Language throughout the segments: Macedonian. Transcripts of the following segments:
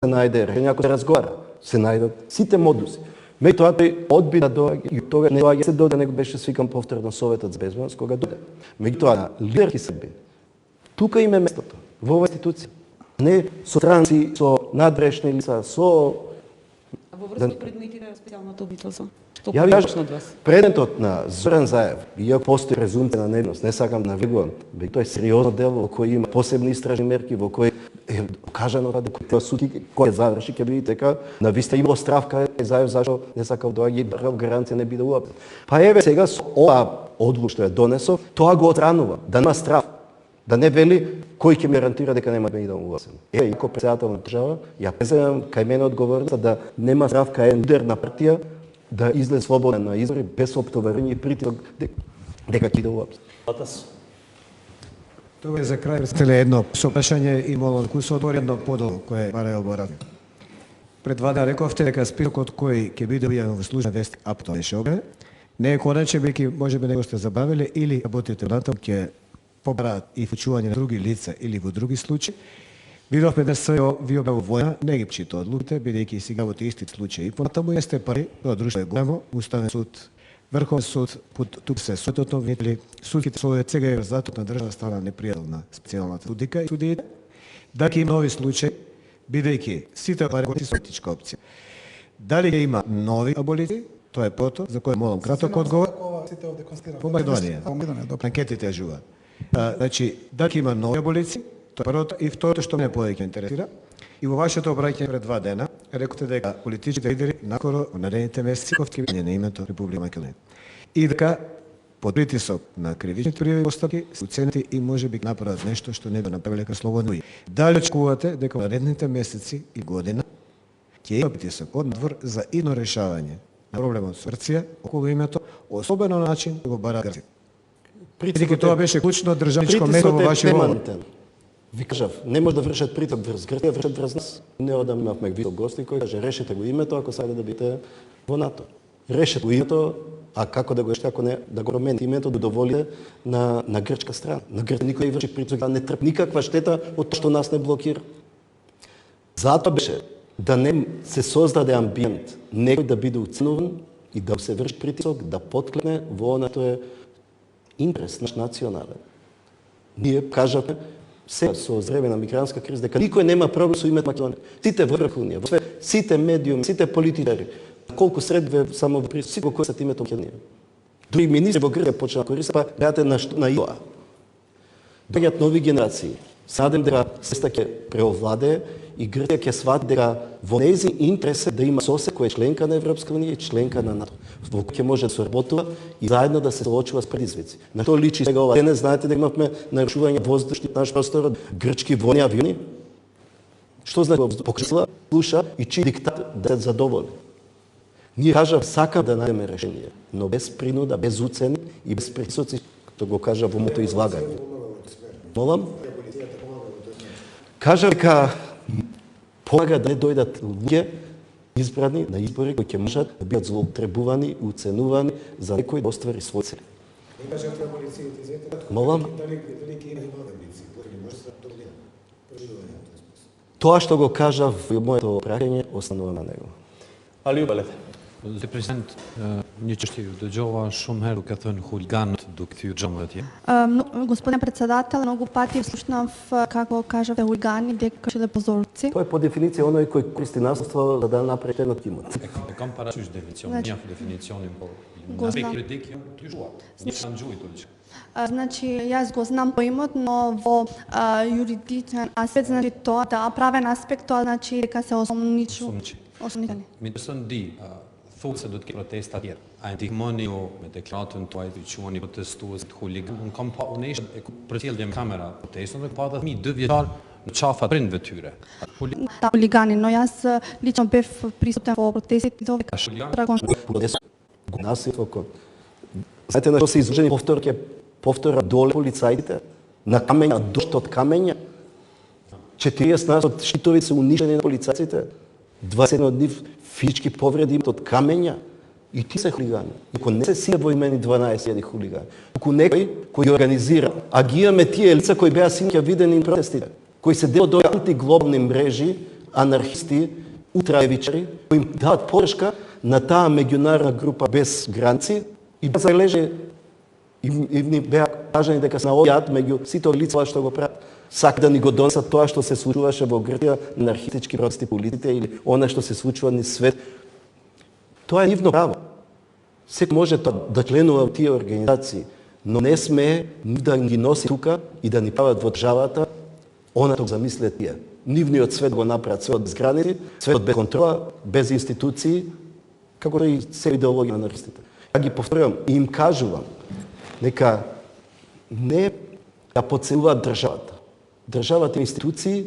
се најде решение, ако се разговара, се најдат сите модуси. Меѓутоа тој одби да доаѓа и тога не доаѓа се дојде, него беше свикан повторно Советот за безбедност кога дојде. Меѓутоа на лидерски Срби, тука им е местото, во оваа институција. Не со странци, со надбрешни лица, со... А во врска предметите на специјалното обителство? Ја ви кажам, предметот на Зоран Заев, иако постои презумпција на невиност, не сакам да навлегувам, тоа е сериозно дело во кој има посебни истражни мерки, во кој е кажано дека кој суди кој заврши, ќе видите дека на виста имало стравка Заев зашто не сакал доаѓа и гаранција не биде уапет. Па еве сега со ова одлука што ја донесов, тоа го отранува, да нема страв. Да не вели кој ќе ми гарантира дека нема да идам увасен. Еве, иако председател на држава, ја преземам кај мене одговорноста да нема страв кај лидер на партија да излезе слободен на избори без оптоварење и притисок дека ќе иде уапсен. Тоа е за крај представле едно сопрашање и молам кој се одвори едно подолу кое барајал Боран. Пред 2 дена рековте дека списокот кој ќе биде објавен во службен вестник апто беше објавен. Не е конечен, бејќи можеби него сте забавиле или работите натаму ќе побараат и вклучување на други лица или во други случаи. Видовме да се ви објавува војна, не ги чита одлуките, бидејќи сега во тие исти случаи. Понатаму сте пари, тоа друштво е големо, Уставен суд, Врховен суд, тук се судото внесли, судските слове сега е резултатот на држава стана непријател на специјалната судика и судиите. Дали има нови случаи, бидејќи сите пари кои се политичка опција. Дали ќе има нови аболиции, тоа е прото, за кој молам краток одговор. По Македонија. Анкетите јажуваат. Значи, дали ќе има нови аболиции, тоа е првото, и второто што мене повеќе интересира. И во вашето обраќање пред 2 дена рековте дека политичките лидери накоро во наредните месеци ќе на името Република Македонија. И дека под притисок на кривичните пријави и постапки се уценети и можеби направат нешто што не би направиле како слободни. Дали очекувате дека во наредните месеци и година ќе има притисок од надвор за идно решавање на проблемот со Грција околу името, особено на начин да го бара Грција? Бидејќи тоа беше клучно државничко меро во вашиот говор. Ви кажав, не може да вршат приток врз Грција, вршат врз нас. Неодамна имавме висок гости кој каже решете го името ако саде да бидете во НАТО. Решете го името, а како да го решите ако не да го промените името да доволите на грчка страна. На Грција никој врши приток, да не трпи никаква штета од тоа што нас не блокира. Затоа беше да не се создаде амбиент некој да биде уценуван и да се врши притисок, да потклене во она што е интерес наш национален. Ние кажавме сега со време на мигрантска криза дека никој нема проблем со името Македонија. Сите врховни, сите медиуми, сите политичари, колку средстве само во присуство, сите кои се името Македонија. Други министри во Грција почнаа да користат, па гледате на ИОА. Доаѓаат нови генерации. Садем дека сеста ќе преовладее и Грција ќе свати дека во нејзин интерес е да има сосед кој е членка на Европска унија и членка на НАТО, во кој ќе може да се работува и заедно да се соочува с предизвици. На што личи сега ова денес, знаете дека имавме нарушување воздушни наш простор од грчки војни авиони? Што значи покрила, слуша и чи диктат да се задоволи. Ние кажав сака да најдеме решение, но без принуда, без уцени и без присоци, што го кажа во моето излагање. Молам? Кажа дека помага да не дојдат луѓе избрани на избори кои ќе можат да бидат злоупотребувани и уценувани за некој да оствари свој цел. Молам? Тоа што го кажав во моето прашање останува на него. Али убалете. Zë President, një çështje dëgjova shumë herë duke thënë huliganët duke kthyer xhamët atje. Господин председател, многу пати слушнав како кажавте хулигани дека ќе позорци. Тоа е по дефиниција оној кој користи наследство за да направи на тимот. E kam parasysh definicionin, njeh definicionin, po na bekë dik ty shua. Nisam gjuhit ulç. Значи, јас го знам поимот, но во юридичен аспект, значи тоа, да, правен аспект, тоа значи дека се осомничани. Mi besën di, thuhet se do të ketë protesta tjera. A ndihmoni ju me deklaratën tuaj të quani protestues të huligan? Unë kam pa përcjellje me kamera protestën dhe pa 2 vjeçar në qafat prindve tyre. Хулигани, но јас лично бев присутен во протестите и тоа Насилство. Знаете на што се изложени повтора доле полицајите? На камења, дошт од камења. 40 нас од штитови се уништени на полицајците. 20 од нив физички повреди имат од камења. И ти се хулигани. Ако не се сите во имени 12.000 хулигани. Ако некој кој организира, а ги имаме тие лица кои беа синоќа видени на протестите, кои се дел од антиглобални мрежи, анархисти, утраевичари, кои им дават поддршка на таа меѓународна група без граници и без залежи и ни беа кажани дека се наоѓаат меѓу сите лица што го прават. Сака да ни го донесат тоа што се случуваше во Грција, анархистички протести политите или она што се случува низ свет. Тоа е нивно право. Секој може да членува во тие организации, но не сме ни да ги носи тука и да ни прават во државата она што замислят тие. Нивниот свет го направат, светот без граници, светот без контрола, без институции, како и се идеологија на анархистите. Ја ги повторувам и им кажувам, нека не да подценуваат државата. Државата е институции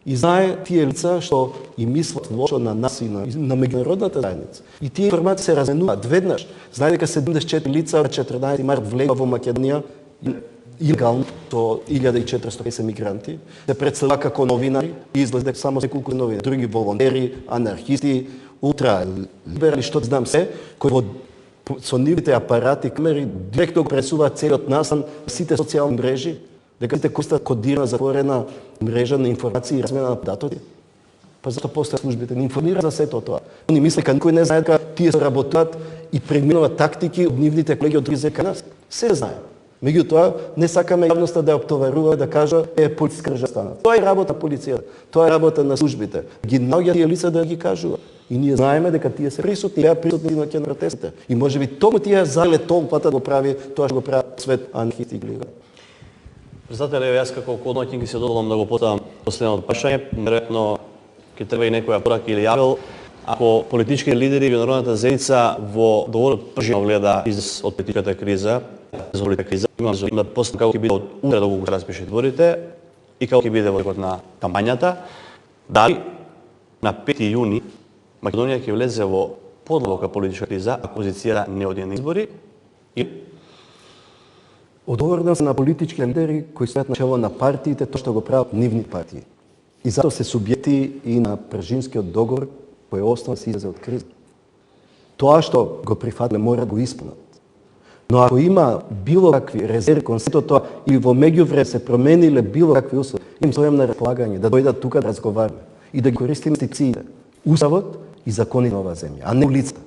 и знае тие лица што и мислат лошо на нас и на меѓународната заедница. И тие информации се разменуваат веднаш. Знае дека 74 лица на 14 март влегува во Македонија илегално со 1450 мигранти, се представува како новинари и излезе дека само неколку новинари, други волонтери, анархисти, ултра либерали, што знам се, кои со нивните апарати, камери, директно го пресуваат целиот настан сите социјални мрежи, дека сите користат кодирана, затворена мрежа на информации и размена на податоци. Па зато постојат службите, не информираат за сето тоа. Они мислат дека никој не знае дека тие се работат и преминуваат тактики од нивните колеги од други земји кај нас. Се знае. Меѓутоа, не сакаме јавноста да ја оптоварува, да кажа полициска држава станат. Тоа е работа на полицијата, тоа е работа на службите. Ги наоѓа тие лица да ги кажува. И ние знаеме дека тие се присутни, беа присутни на протестите. И можеби токму тие зале толпата го прави тоа што го прави свет анархисти и Председателе, јас како координатор ќе се додолам да го поставам последното прашање. Веројатно ќе треба и некоја порака или јавел. Ако политички лидери и меѓународната заедница во договорот пржино гледа излез од политичката криза, имам да постам како ќе биде од утре да го распишат изборите и како ќе биде во текот на кампањата, дали на 5 јуни Македонија ќе влезе во подлабока политичка криза ако опозицијата не оди на избори и одговорност на политички лидери кои стојат на чело на партиите, тоа што го прават нивни партии. И затоа се субјекти и на Пржинскиот договор кој е основа се излезе од криза. Тоа што го прифатле мора да го исполнат. Но ако има било какви резерви кон сето тоа или во меѓувреме се промениле било какви услови, им стојам на располагање да дојдат тука да разговараме и да ги користиме институциите, уставот и законите на оваа земја, а не улицата.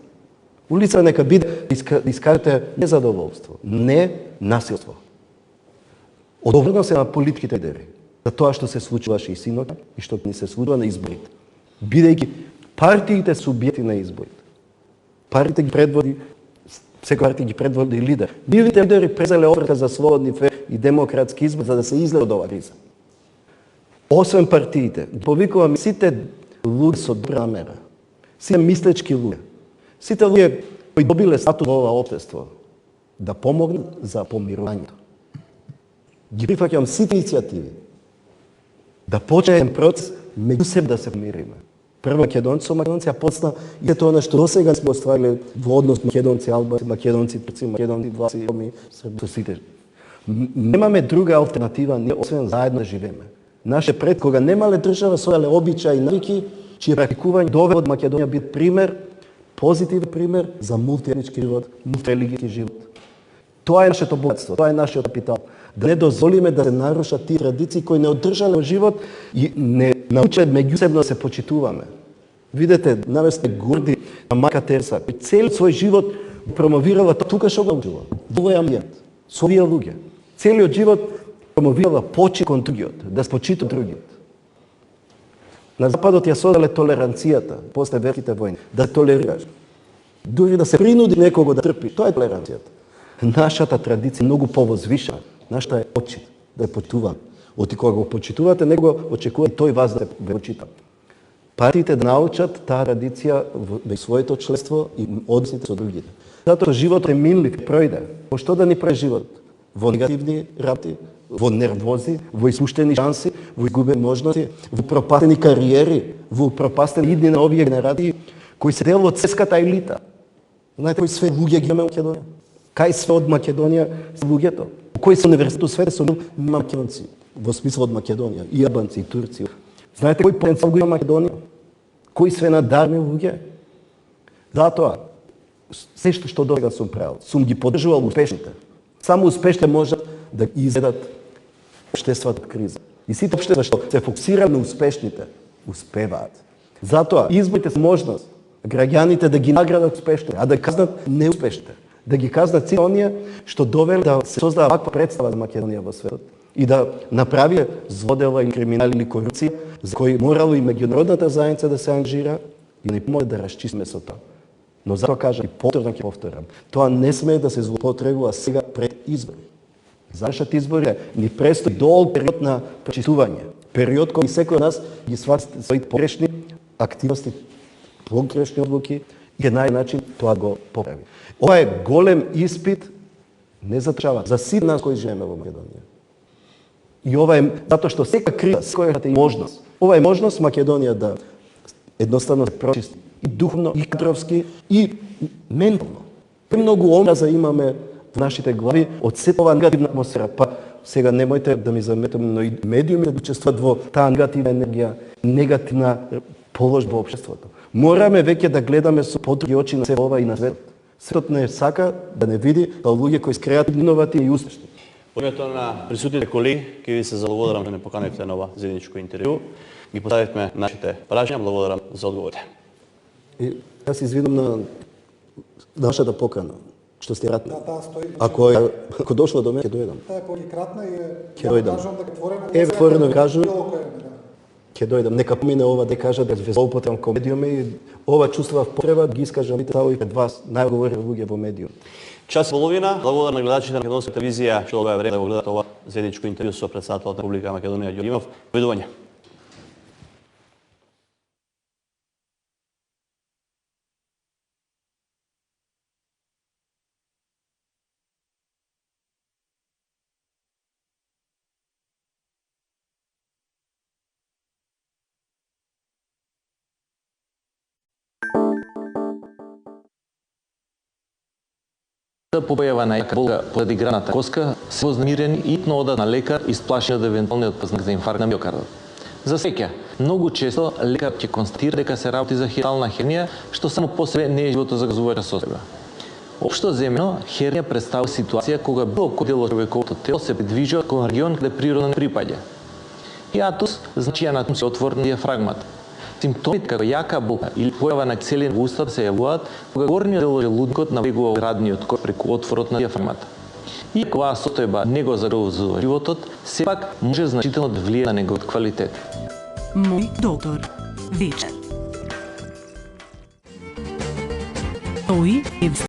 Улица нека биде да искажете незадоволство, не насилство. Одговорност е на политиките лидери за тоа што се случуваше и синоќа и што ни се случува на изборите. Бидејќи партиите субјекти на изборите. Партиите ги предводи, секоја партија ги предводи лидер. Нивните лидери презеле обрка за слободни и демократски избори за да се излезе од оваа криза. Освен партиите, повикуваме сите луѓе со добра намера, сите мислечки луѓе, сите луѓе кои добиле статус во ова општество да помогнат за помирувањето. Ги прифаќам сите иницијативи да почне процес меѓу себе да се помириме. Прво македонци со македонци, а после и тоа нешто досега сме оствариле во однос македонци, албанци, македонци, турци, македонци, власти, роми, српски, сите. Немаме друга алтернатива, не освен заедно да живееме. Наше пред кога немале држава сојале обичаи и навики, чие практикување доведе од Македонија бит пример, позитивен пример за мултиетнички живот, мултирелигијски живот. Тоа е нашето богатство, тоа е нашиот капитал. Да не дозволиме да се нарушат тие традиции кои не одржале во живот и не научиле меѓусебно да се почитуваме. Видете, навесте горди на Мајка Терса, кој целиот свој живот промовирала тука што го научила, во овој амбиент, со овие луѓе. Целиот живот промовирала почит кон другиот, да спочита другиот. На Западот ја создале толеранцијата после великите војни, да толерираш. Дури да се принуди некого да трпи, тоа е толеранцијата. Нашата традиција е многу повозвишена. Нашата е почит, да ја почитуваме. Оти кога го почитувате, него очекува тој вас да ве почита. Партиите да научат таа традиција во своето членство и односите со другите. Затоа животот е минлив, пројде. Во што да ни прави живот? Во негативни работи, во нервози, во испуштени шанси, во изгубени можности, во пропастени кариери, во пропастени идни на овие генерации кои се дел од светската елита. Знаете кои све луѓе ги имаме во Македонија? Кај све од Македонија се луѓето? Кој се универзитет во свете со нема македонци, во смисла од Македонија, и албанци, и турци. Знаете кој потенцијал го има Македонија? Кои све надарни луѓе? Затоа, се што досега сум правил, сум ги поддржувал успешните. Само успешните можат да изедат општествата криза. И сите општества што се фокусираат на успешните, успеваат. Затоа изборите се можност граѓаните да ги наградат успешно, а да казнат неуспешните. Да ги казнат сите оние што довели да се создава ваква представа за Македонија во светот и да направи злодела или криминал или корупција за кои морало и меѓународната заедница да се ангажира и не може да расчистиме со тоа. Но затоа кажам и повторно ќе повторам, тоа не смее да се злоупотребува сега пред избори. Завршат избори ни престои долг период на пречистување, период кој секој од нас ги свати своите погрешни активности, погрешни одлуки и е начин тоа го поправи. Ова е голем испит не за држава, за сите нас кои живееме во Македонија. И ова е затоа што секоја криза, секоја е можност. Ова е можност Македонија да едноставно се прочисти и духовно, и кадровски, и ментално. Премногу омраза имаме во нашите глави од сета ова негативна атмосфера. Па сега немојте да ми заметам, но и медиумите да учествуваат во таа негативна енергија, негативна положба во општеството. Мораме веќе да гледаме со подруги очи на се ова и на светот. Светот не сака да не види као луѓе кои се креативни, иновативни и успешни. Во името на присутните колеги, ќе ви се заблагодарам што не поканивте на ова заедничко интервју. Ги поставивме нашите прашања, благодарам за одговорите. И јас извинувам на нашата покана, што сте ратна. Да, таа стои. Ако дошла до мене, ќе дојдам. Таа кој е кратна и Ќе дојдам. кажам дека отворено. Еве, отворено ви кажувам. Било кој време, да. Ќе дојдам. Нека помине ова да кажа да ве злоупотребам како медиуми и ова чувствував потреба да ги искажам ставови пред вас, најоговори луѓе во медиум. Час и половина, благодарам на гледачите на Македонска телевизија што одвоја време да го гледат ова заедничко интервју со претседателот на Република Македонија Ѓорѓе Имов. Видување. По појава на јака болка поради граната коска, се вознемирени и итно одат на лекар исплашени од евентуалниот познак за инфаркт на миокардот. За среќа, многу често лекар ќе констатира дека се работи за хирална хернија, што само по себе не е животозагрозувача состојба. Општо земено, хернија представува ситуација кога било кој дел од човековото тело се придвижува кон регион каде природно не припаѓа. Хиатус значи ја на се отворена диафрагмата. Симптомите како јака болка или појава на киселина во устата се јавуваат кога горниот дел од желудникот навлегува во градниот кор преку отворот на диафрагмата. Иако оваа состојба не го загрозува животот, сепак може значително да влие на неговиот квалитет. Мој доктор. Вечер. Тој е